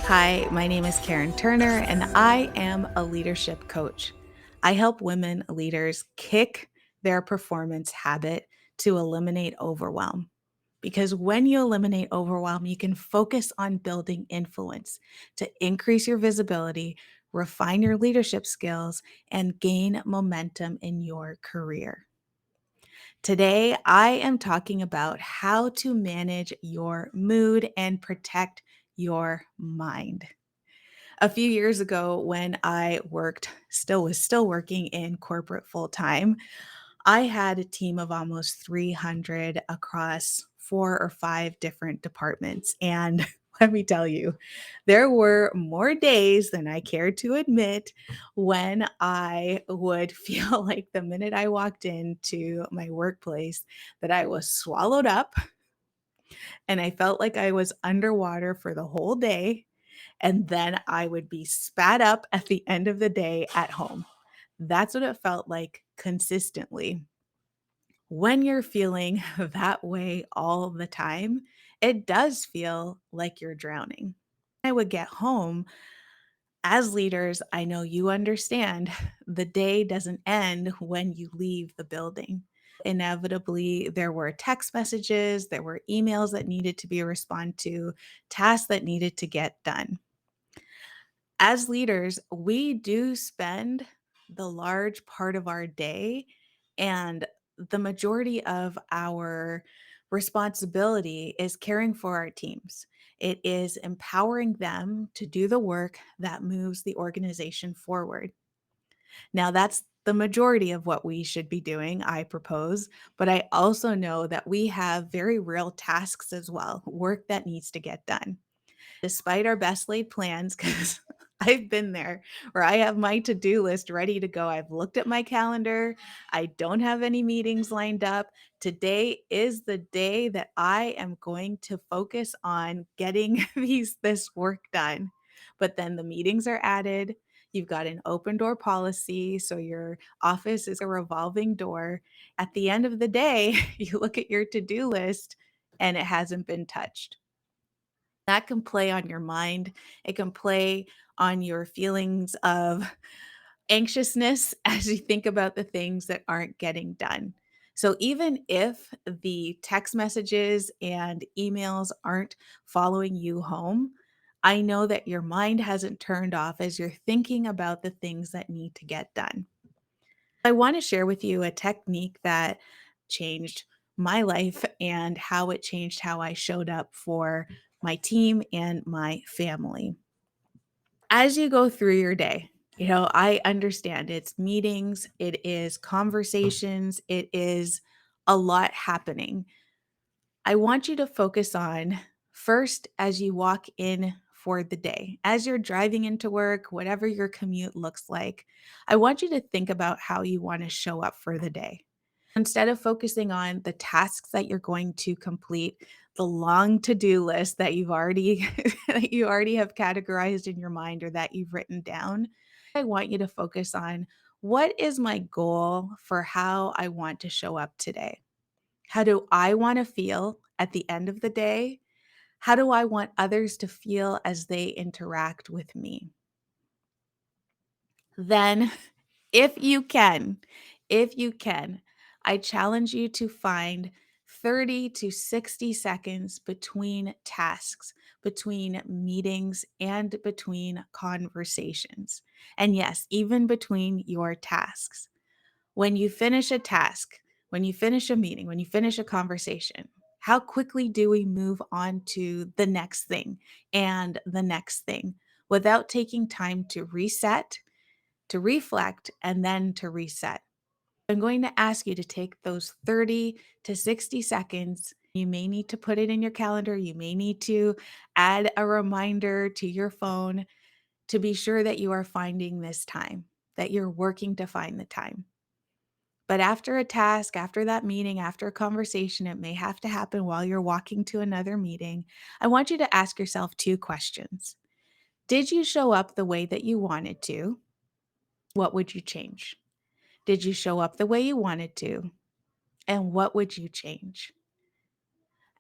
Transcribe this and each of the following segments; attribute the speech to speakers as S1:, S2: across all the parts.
S1: Hi, my name is Karen Turner, and I am a leadership coach. I help women leaders kick their performance habit to eliminate overwhelm. Because when you eliminate overwhelm, you can focus on building influence to increase your visibility, refine your leadership skills, and gain momentum in your career. Today, I am talking about how to manage your mood and protect your mind. A few years ago when I was still working in corporate full time, I had a team of almost 300 across 4 or 5 different departments, and let me tell you, there were more days than I care to admit when I would feel like the minute I walked into my workplace that I was swallowed up and I felt like I was underwater for the whole day, and then I would be spat up at the end of the day at home. That's what it felt like consistently. When you're feeling that way all the time, it does feel like you're drowning. I would get home. As leaders, I know you understand the day doesn't end when you leave the building. Inevitably, there were text messages, there were emails that needed to be responded to, tasks that needed to get done. As leaders, we do spend the large part of our day and the majority of our responsibility is caring for our teams. It is empowering them to do the work that moves the organization forward. Now, that's the majority of what we should be doing, I propose, but I also know that we have very real tasks as well, work that needs to get done despite our best laid plans, because I've been there where I have my to do list ready to go. I've looked at my calendar. I don't have any meetings lined up. Today is the day that I am going to focus on getting this work done. But then the meetings are added. You've got an open door policy. So your office is a revolving door. At the end of the day, you look at your to do list and it hasn't been touched. That can play on your mind. It can play on your feelings of anxiousness as you think about the things that aren't getting done. So, even if the text messages and emails aren't following you home, I know that your mind hasn't turned off as you're thinking about the things that need to get done. I want to share with you a technique that changed my life and how it changed how I showed up for my team and my family. As you go through your day, I understand it's meetings, it is conversations, it is a lot happening. I want you to focus on first as you walk in for the day, as you're driving into work, whatever your commute looks like. I want you to think about how you want to show up for the day. Instead of focusing on the tasks that you're going to complete, the long to-do list that you've already that you already have categorized in your mind or that you've written down, I want you to focus on what is my goal for how I want to show up today? How do I want to feel at the end of the day? How do I want others to feel as they interact with me? Then, if you can, if you can, I challenge you to find 30 to 60 seconds between tasks, between meetings, and between conversations. And yes, even between your tasks. When you finish a task, when you finish a meeting, when you finish a conversation, how quickly do we move on to the next thing and the next thing without taking time to reset, to reflect, and then to reset? I'm going to ask you to take those 30 to 60 seconds. You may need to put it in your calendar. You may need to add a reminder to your phone to be sure that you are finding this time, that you're working to find the time. But after a task, after that meeting, after a conversation, it may have to happen while you're walking to another meeting. I want you to ask yourself two questions. Did you show up the way that you wanted to? What would you change? Did you show up the way you wanted to? And what would you change?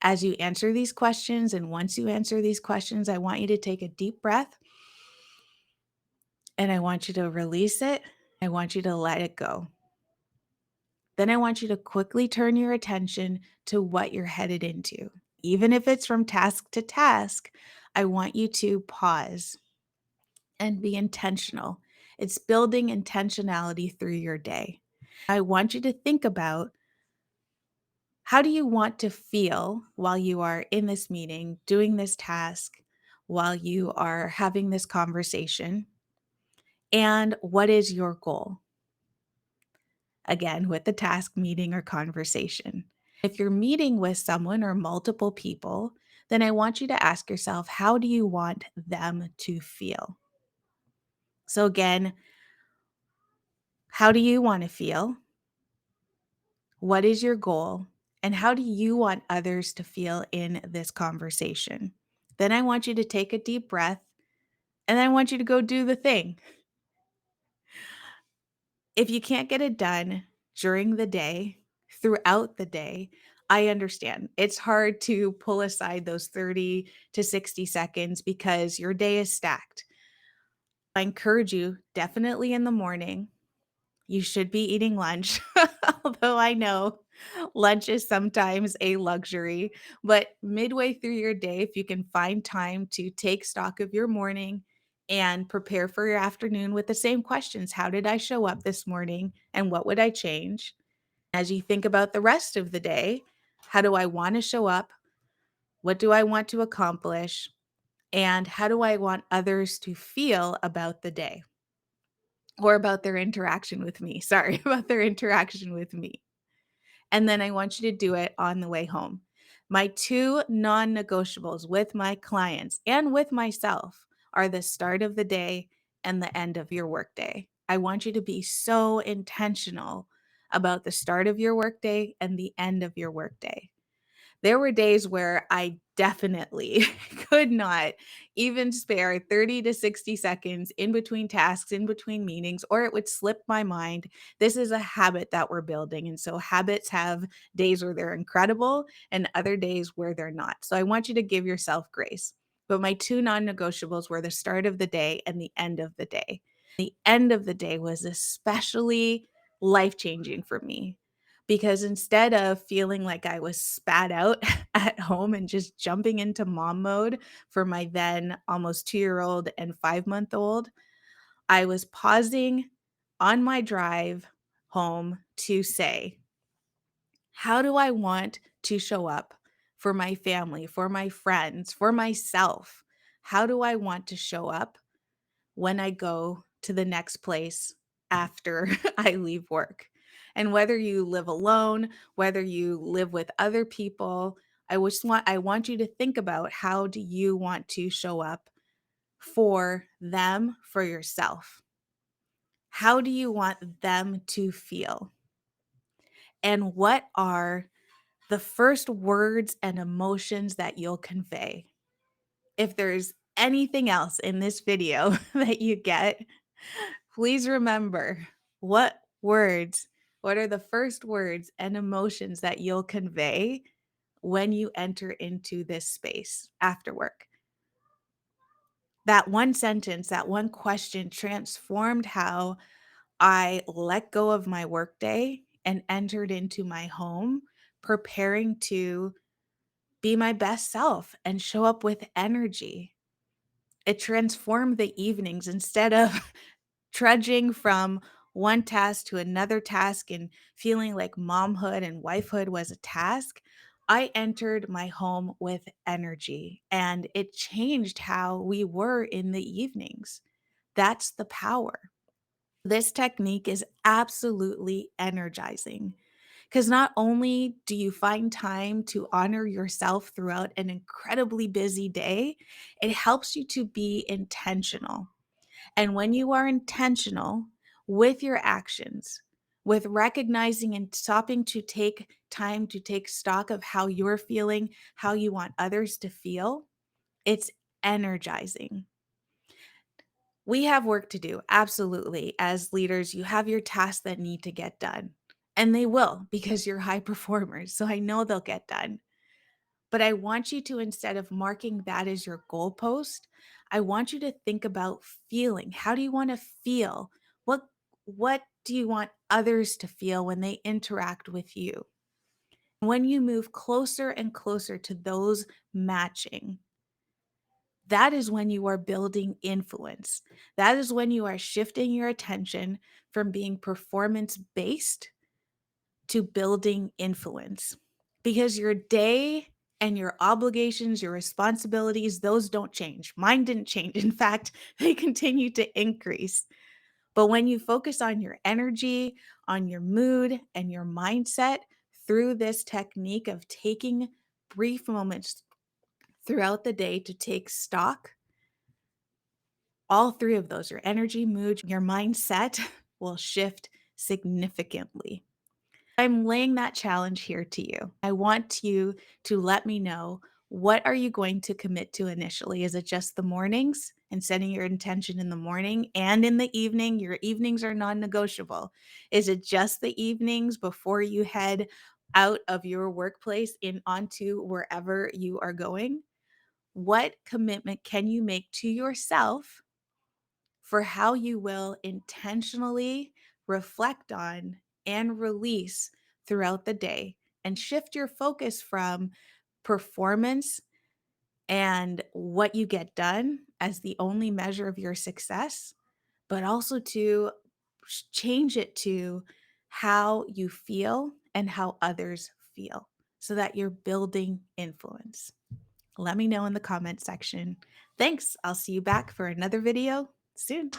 S1: As you answer these questions, and once you answer these questions, I want you to take a deep breath and I want you to release it. I want you to let it go. Then I want you to quickly turn your attention to what you're headed into. Even if it's from task to task, I want you to pause and be intentional. It's building intentionality through your day. I want you to think about, how do you want to feel while you are in this meeting, doing this task, while you are having this conversation? And what is your goal? Again, with the task, meeting, or conversation. If you're meeting with someone or multiple people, then I want you to ask yourself, how do you want them to feel? So, again, how do you want to feel? What is your goal? And how do you want others to feel in this conversation? Then I want you to take a deep breath and then I want you to go do the thing. If you can't get it done during the day, throughout the day, I understand. It's hard to pull aside those 30 to 60 seconds because your day is stacked. I encourage you, definitely in the morning, you should be eating lunch, although I know lunch is sometimes a luxury. But midway through your day, if you can find time to take stock of your morning and prepare for your afternoon with the same questions: how did I show up this morning and what would I change? As you think about the rest of the day, how do I want to show up? What do I want to accomplish? And how do I want others to feel about the day? Or about their interaction with me. Sorry, about their interaction with me. And then I want you to do it on the way home. My two non negotiables with my clients and with myself are the start of the day and the end of your workday. I want you to be so intentional about the start of your workday and the end of your workday. There were days where I definitely could not even spare 30 to 60 seconds in between tasks, in between meetings, or it would slip my mind. This is a habit that we're building. And so habits have days where they're incredible and other days where they're not. So I want you to give yourself grace. But my two non negotiables were the start of the day and the end of the day. The end of the day was especially life changing for me because instead of feeling like I was spat out at home and just jumping into mom mode for my then almost 2-year-old and 5-month old, I was pausing on my drive home to say, how do I want to show up for my family, for my friends, for myself? How do I want to show up when I go to the next place after I leave work? And whether you live alone, whether you live with other people, I want you to think about, how do you want to show up for them, for yourself? How do you want them to feel? And what are the first words and emotions that you'll convey? If there's anything else in this video that you get, please remember, what are the first words and emotions that you'll convey when you enter into this space after work? That one sentence, that one question transformed how I let go of my workday and entered into my home, preparing to be my best self and show up with energy. It transformed the evenings. Instead of trudging from one task to another task and feeling like momhood and wifehood was a task, I entered my home with energy and it changed how we were in the evenings. That's the power. This technique is absolutely energizing because not only do you find time to honor yourself throughout an incredibly busy day, it helps you to be intentional. And when you are intentional with your actions, with recognizing and stopping to take time to take stock of how you're feeling, how you want others to feel, it's energizing. We have work to do, absolutely. As leaders, you have your tasks that need to get done, and they will because you're high performers. So I know they'll get done. But I want you to, instead of marking that as your goalpost, I want you to think about feeling. How do you want to feel? What what do you want others to feel when they interact with you? When you move closer and closer to those matching, that is when you are building influence. That is when you are shifting your attention from being performance based to building influence, because your day and your obligations, your responsibilities, those don't change. Mine didn't change. In fact, they continue to increase. But when you focus on your energy, on your mood, and your mindset through this technique of taking brief moments throughout the day to take stock, all three of those, your energy, mood, your mindset, will shift significantly. I'm laying that challenge here to you. I want you to let me know, what are you going to commit to initially? Is it just the mornings and setting your intention in the morning and in the evening? Your evenings are non negotiable. Is it just the evenings before you head out of your workplace in onto wherever you are going? What commitment can you make to yourself for how you will intentionally reflect on and release throughout the day, and shift your focus from performance and what you get done as the only measure of your success, but also to change it to how you feel and how others feel, so that you're building influence. Let me know in the comment section. Thanks. I'll see you back for another video soon.